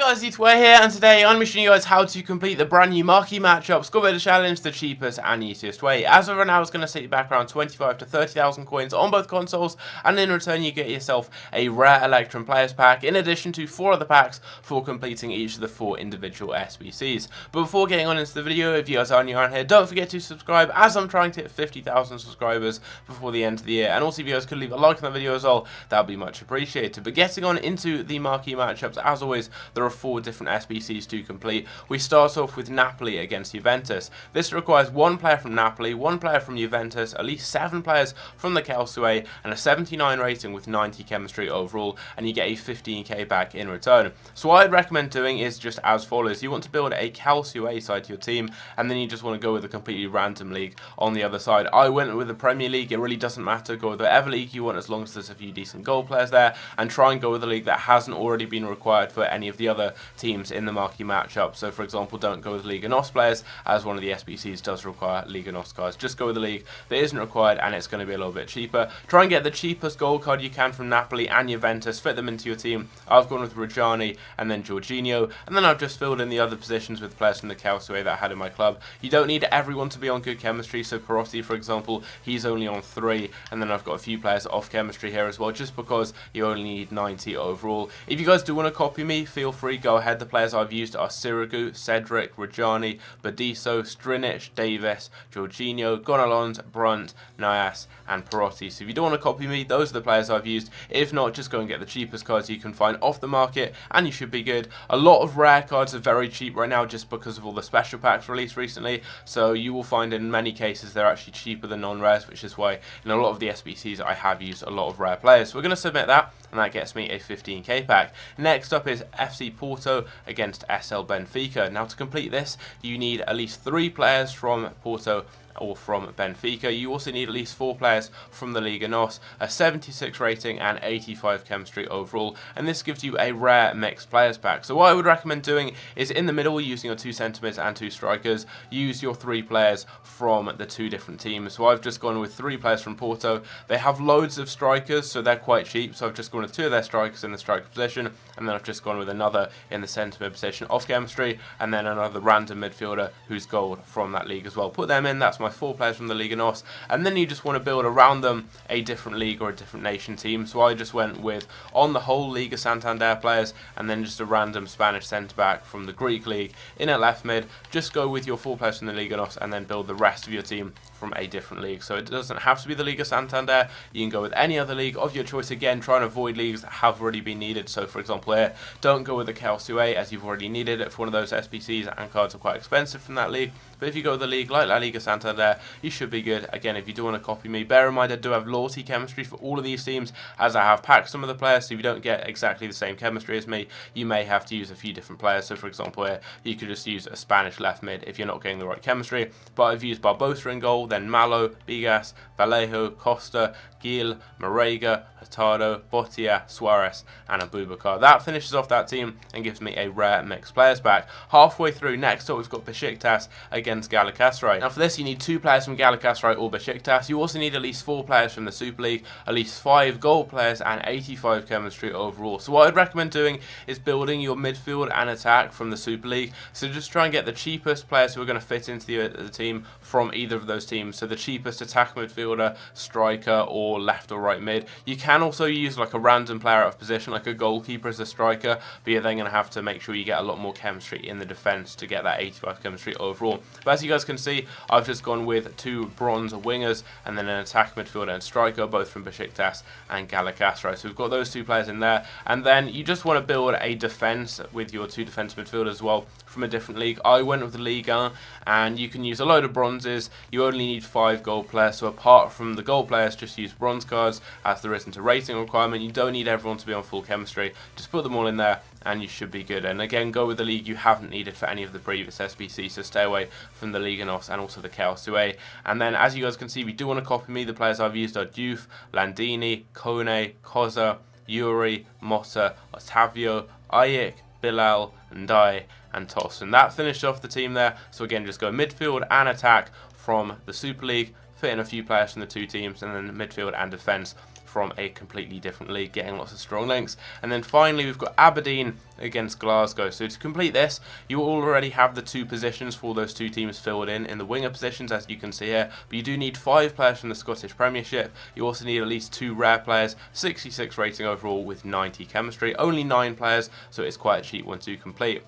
guys, it's We're here, and today I'm showing you guys how to complete the brand new marquee matchup, Score Builder Challenge, the cheapest and easiest way. As of right now, it's going to set you back around 25 to 30,000 coins on both consoles, and in return you get yourself a rare Electrum Players Pack, in addition to 4 other packs for completing each of the 4 individual SBCs. But before getting on into the video, if you guys are new around here, don't forget to subscribe, as I'm trying to hit 50,000 subscribers before the end of the year. And also, if you guys could leave a like on the video as well, that would be much appreciated. But getting on into the marquee matchups, as always, there are 4 different SBCs to complete. We start off with Napoli against Juventus. This requires 1 player from Napoli, 1 player from Juventus, at least 7 players from the Calcio, and a 79 rating with 90 chemistry overall, and you get a 15k back in return. So what I'd recommend doing is just as follows. You want to build a Calcio side to your team, and then you just want to go with a completely random league on the other side. I went with the Premier League. It really doesn't matter. Go with whatever league you want as long as there's a few decent goal players there, and try and go with a league that hasn't already been required for any of the other teams in the marquee matchup. So for example, don't go with Liga NOS players, as one of the SBCs does require Liga NOS cards. Just go with a league that isn't required, and it's going to be a little bit cheaper. Try and get the cheapest gold card you can from Napoli and Juventus, fit them into your team. I've gone with Reggiani and then Jorginho, and then I've just filled in the other positions with players from the Calcio that I had in my club. You don't need everyone to be on good chemistry, so Perotti, for example, he's only on 3, and then I've got a few players off chemistry here as well, just because you only need 90 overall. If you guys do want to copy me, feel free, go ahead. The players I've used are Sirigu, Cedric, Reggiani, Badiso, Strinic, Davis, Jorginho, Gonalons, Brunt, Nias, and Perotti. So if you don't want to copy me, those are the players I've used. If not, just go and get the cheapest cards you can find off the market, and you should be good. A lot of rare cards are very cheap right now just because of all the special packs released recently, so you will find in many cases they're actually cheaper than non-rares, which is why in a lot of the SBCs I have used a lot of rare players. So we're going to submit that, and that gets me a 15k pack. Next up is FC Porto against SL Benfica. Now to complete this, you need at least 3 players from Porto or from Benfica. You also need at least 4 players from the Liga NOS, a 76 rating and 85 chemistry overall, and this gives you a rare mixed players pack. So what I would recommend doing is in the middle, using your 2 centre mids and 2 strikers, use your 3 players from the 2 different teams. So I've just gone with 3 players from Porto. They have loads of strikers, so they're quite cheap, so I've just gone with 2 of their strikers in the striker position, and then I've just gone with another in the centre mid position off chemistry, and then another random midfielder who's gold from that league as well. Put them in. That's my 4 players from the Liga NOS, and then you just want to build around them a different league or a different nation team. So I just went with, on the whole, Liga Santander players, and then just a random Spanish centre-back from the Greek league in at left mid. Just go with your 4 players from the Liga NOS, and then build the rest of your team from a different league. So it doesn't have to be the Liga Santander. You can go with any other league of your choice. Again, try and avoid leagues that have already been needed. So for example here, don't go with the Calcio, as you've already needed it for one of those SBCs, and cards are quite expensive from that league. But if you go with a league like La Liga Santander, you should be good. Again, if you do want to copy me, bear in mind I do have loyalty chemistry for all of these teams, as I have packed some of the players, so if you don't get exactly the same chemistry as me, you may have to use a few different players. So for example here, you could just use a Spanish left mid if you're not getting the right chemistry. But I've used Barbosa in goal, then Malo, Bigas, Vallejo, Costa, Gil, Marega, Hurtado, Botia, Suarez, and Abubakar. That finishes off that team and gives me a rare mixed players back. Halfway through, next up we've got Besiktas against Galatasaray. Now for this, you need 2 players from Galatasaray or Besiktas. You also need at least 4 players from the Super League, at least 5 goal players, and 85 chemistry overall. So what I'd recommend doing is building your midfield and attack from the Super League. So just try and get the cheapest players who are going to fit into the team from either of those teams. So the cheapest attack midfielder, striker, or left or right mid. You can also use like a random player out of position, like a goalkeeper as a striker, but you're then going to have to make sure you get a lot more chemistry in the defence to get that 85 chemistry overall. But as you guys can see, I've just gone with 2 bronze wingers and then an attack midfielder and striker, both from Besiktas and Galatasaray. So we've got those 2 players in there, and then you just want to build a defence with your 2 defence midfielders as well from a different league. I went with the Ligue 1, and you can use a load of bronzes. You only need 5 gold players, so apart from the gold players, just use bronze cards, as there isn't a rating requirement. You don't need everyone to be on full chemistry. Just put them all in there, and you should be good. And again, go with the league you haven't needed for any of the previous SBCs, so stay away from the Liga NOS and also the Calcio. And then, as you guys can see, if you do want to copy me, the players I've used are Diouf, Landini, Kone, Koza, Yuri, Motta, Otavio, Ayik, Bilal, Ndai, and Toss. And that finished off the team there. So again, just go midfield and attack from the Super League, fit in a few players from the 2 teams, and then midfield and defence from a completely different league, getting lots of strong links. And then finally we've got Aberdeen against Glasgow. So to complete this, you already have the 2 positions for those 2 teams filled in the winger positions, as you can see here, but you do need 5 players from the Scottish Premiership. You also need at least 2 rare players, 66 rating overall with 90 chemistry, only 9 players, so it's quite a cheap one to complete.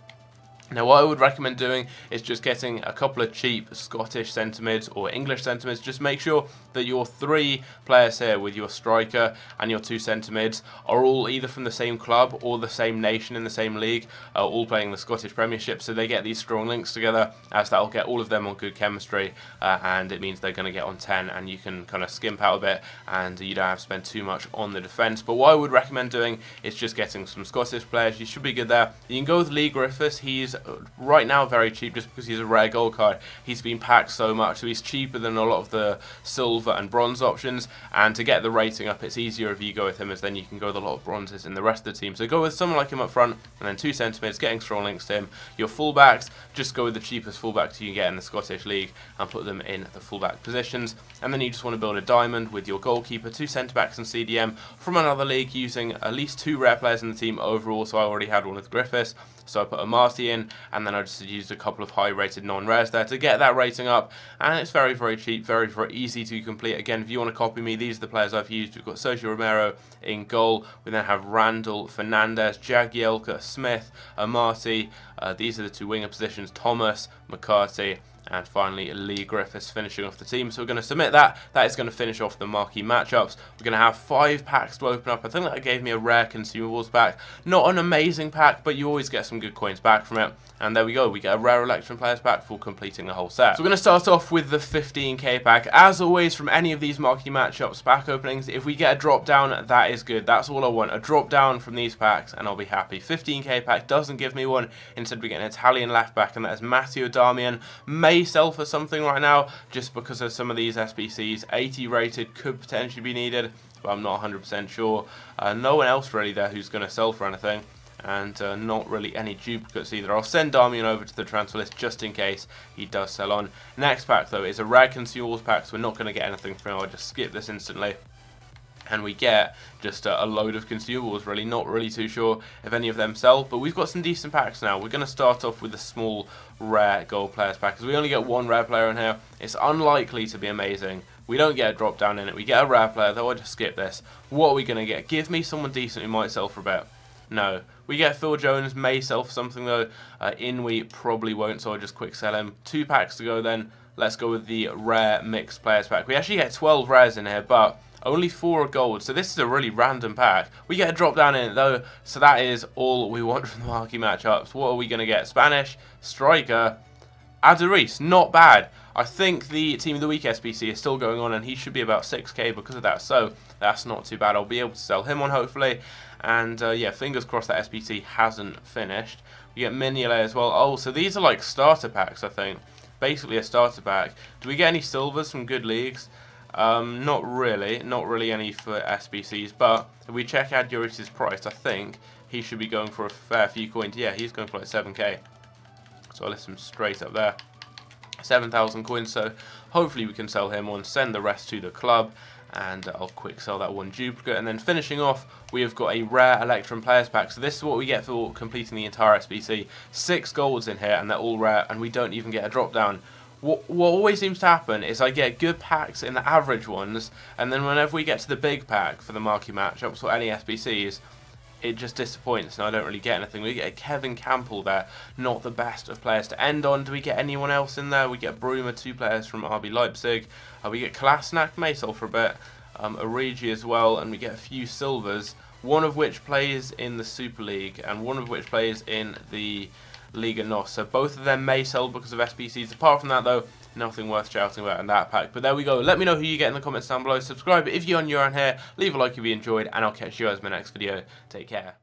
Now what I would recommend doing is just getting a couple of cheap Scottish centre mids or English centre mids. Just make sure that your 3 players here with your striker and your 2 centre mids are all either from the same club or the same nation in the same league, all playing the Scottish Premiership, so they get these strong links together, as that will get all of them on good chemistry, and it means they're going to get on 10, and you can kind of skimp out a bit and you don't have to spend too much on the defence. But what I would recommend doing is just getting some Scottish players. You should be good there. You can go with Lee Griffiths. He's right now very cheap just because he's a rare gold card. He's been packed so much, so he's cheaper than a lot of the silver and bronze options, and to get the rating up it's easier if you go with him, as then you can go with a lot of bronzes in the rest of the team. So go with someone like him up front, and then 2 centre mids, getting strong links to him. Your fullbacks, just go with the cheapest fullbacks you can get in the Scottish League and put them in the fullback positions. And then you just want to build a diamond with your goalkeeper, 2 centre backs and CDM from another league, using at least 2 rare players in the team overall. So I already had one with Griffiths, so I put a Marty in, and then I just used a couple of high rated non-rares there to get that rating up, and it's very cheap, very easy to complete. Again, if you want to copy me, these are the players I've used. We've got Sergio Romero in goal, we then have Randall, Fernandez, Jagielka, Smith, Marty, these are the 2 winger positions, Thomas, McCarthy, and finally Lee Griffiths finishing off the team. So we're going to submit that. That is going to finish off the marquee matchups. We're going to have 5 packs to open up. I think that gave me a rare consumables pack. Not an amazing pack, but you always get some good coins back from it. And there we go, we get a rare Electrum Players pack for completing the whole set. So we're going to start off with the 15k pack. As always, from any of these marquee matchups pack openings, if we get a drop down, that is good. That's all I want, a drop down from these packs, and I'll be happy. 15k pack doesn't give me one. Instead we get an Italian left back, and that is Matteo Darmian. May sell for something right now, just because of some of these SBCs. 80 rated could potentially be needed, but I'm not 100% sure. No one else really there who's going to sell for anything. And not really any duplicates either. I'll send Darmian over to the transfer list just in case he does sell on. Next pack though is a rare consumables pack, so we're not going to get anything from him. I'll just skip this instantly. And we get just a load of consumables, really. Not really too sure if any of them sell, but we've got some decent packs now. We're going to start off with a small rare gold players pack, because we only get 1 rare player in here. It's unlikely to be amazing. We don't get a drop down in it. We get a rare player, though. I'll just skip this. What are we going to get? Give me someone decent who might sell for a bit. No. We get Phil Jones, may sell for something though. Inwe probably won't, so I'll just quick sell him. 2 packs to go then. Let's go with the rare mixed players pack. We actually get 12 rares in here, but only 4 are gold, so this is a really random pack. We get a drop down in it though, so that is all we want from the marquee matchups. What are we going to get? Spanish, striker, Aduriz, not bad. I think the Team of the Week SBC is still going on, and he should be about 6k because of that, so that's not too bad. I'll be able to sell him on hopefully, and yeah, fingers crossed that SBC hasn't finished. We get Mignolet as well. Oh, so these are like starter packs, I think. Basically a starter pack. Do we get any silvers from good leagues? Not really any for SBCs, but if we check Aduriz's price, I think he should be going for a fair few coins. Yeah, he's going for like 7k. So I'll list him straight up there. 7,000 coins, so hopefully we can sell him on, send the rest to the club, and I'll quick sell that 1 duplicate. And then finishing off, we have got a rare Electrum Players pack. So this is what we get for completing the entire SBC. 6 golds in here, and they're all rare, and we don't even get a drop down. What always seems to happen is I get good packs in the average ones, and then whenever we get to the big pack for the marquee matchups or any SBCs, it just disappoints and I don't really get anything. We get a Kevin Campbell there, not the best of players to end on. Do we get anyone else in there? We get Bruma, 2 players from RB Leipzig. We get Kolasinac, Maysol for a bit, Origi as well, and we get a few silvers, one of which plays in the Super League and one of which plays in the Liga NOS. So both of them may sell because of SBCs. Apart from that though, nothing worth shouting about in that pack. But there we go. Let me know who you get in the comments down below. Subscribe if you're new around here. Leave a like if you enjoyed, and I'll catch you guys in my next video. Take care.